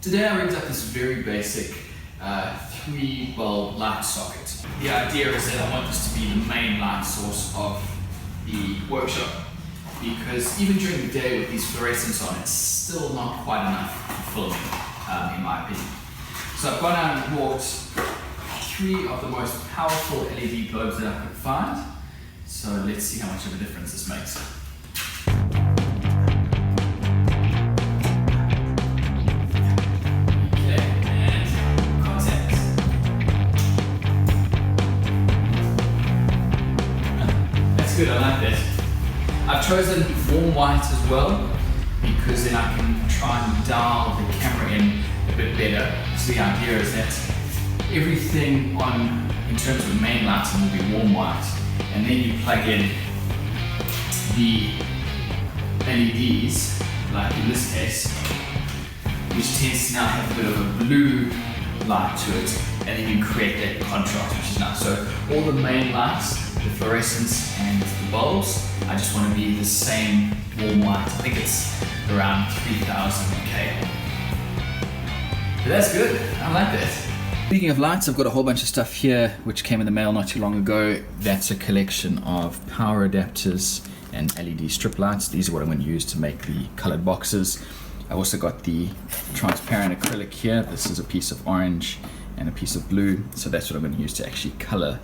Today I rigged up this very basic 3-bulb light socket. The idea is that I want this to be the main light source of the workshop, because even during the day with these fluorescents on, it's still not quite enough for filming, in my opinion. So I've gone out and bought 3 of the most powerful LED globes that I could find. So let's see how much of a difference this makes. Good, I like that. I've chosen warm white as well because then I can try and dial the camera in a bit better. So the idea is that everything in terms of main lighting will be warm white, and then you plug in the LEDs, like in this case, which tends to now have a bit of a blue light to it, and then you create that contrast, which is nice. So all the main lights, the fluorescents and the bulbs, I just want to be the same warm white. I think it's around 3000 K. But that's good, I like that. Speaking of lights, I've got a whole bunch of stuff here which came in the mail not too long ago. That's a collection of power adapters and LED strip lights. These are what I'm going to use to make the colored boxes. I also got the transparent acrylic here. This is a piece of orange and a piece of blue, so that's what I'm going to use to actually color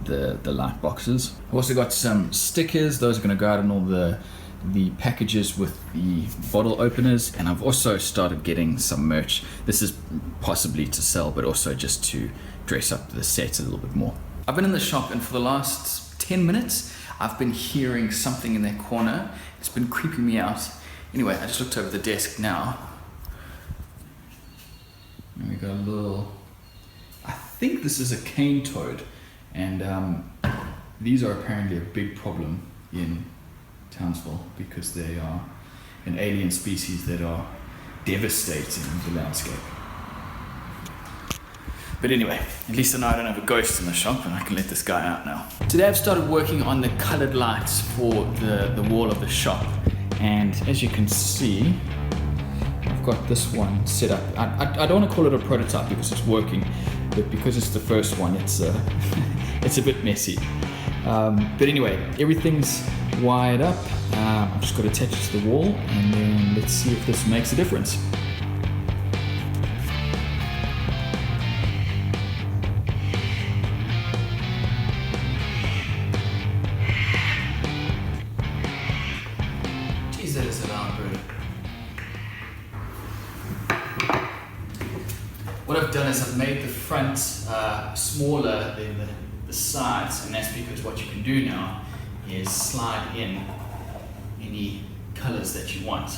the light boxes. I've also got some stickers. Those are going to go out on all the packages with the bottle openers, and I've also started getting some merch. This is possibly to sell, but also just to dress up the set a little bit more. I've been in the shop, and for the last 10 minutes I've been hearing something in that corner. It's been creeping me out. Anyway, I just looked over the desk now, and we got a little, I think this is a cane toad. And these are apparently a big problem in Townsville because they are an alien species that are devastating the landscape. But anyway, at least I know I don't have a ghost in the shop and I can let this guy out now. Today I've started working on the colored lights for the wall of the shop. And as you can see, I've got this one set up. I don't want to call it a prototype because it's working, but because it's the first one, it's it's a bit messy. But anyway, everything's wired up. I've just got to attach it to the wall, and then let's see if this makes a difference. Geez, that is a loud bird. What I've done is I've made the front smaller than the sides, and that's because what you can do now is slide in any colors that you want,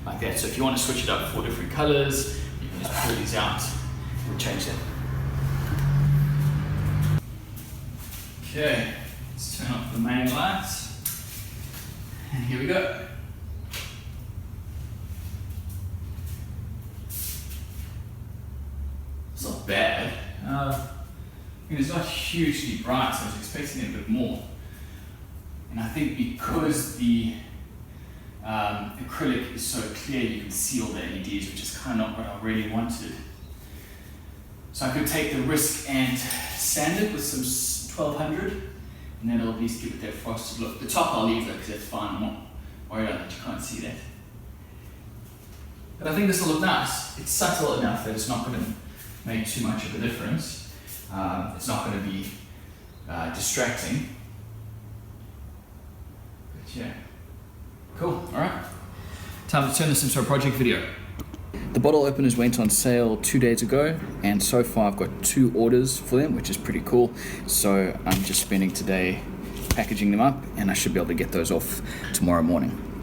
like that. So if you want to switch it up 4 different colors, you can just pull these out and change them. Okay, let's turn off the main lights, and here we go. It's not bad. It's not hugely bright, so I was expecting it a bit more. And I think because the acrylic is so clear, you can see all the LEDs, which is kind of not what I really wanted. So I could take the risk and sand it with some 1200, and then it'll at least give it that frosted look. The top I'll leave though, because that's fine. I'm not worried about that, you can't see that. But I think this will look nice. It's subtle enough that it's not going to make too much of a difference. It's not going to be distracting. But yeah, cool, all right. Time to turn this into a project video. The bottle openers went on sale 2 days ago, and so far I've got 2 orders for them, which is pretty cool. So I'm just spending today packaging them up, and I should be able to get those off tomorrow morning.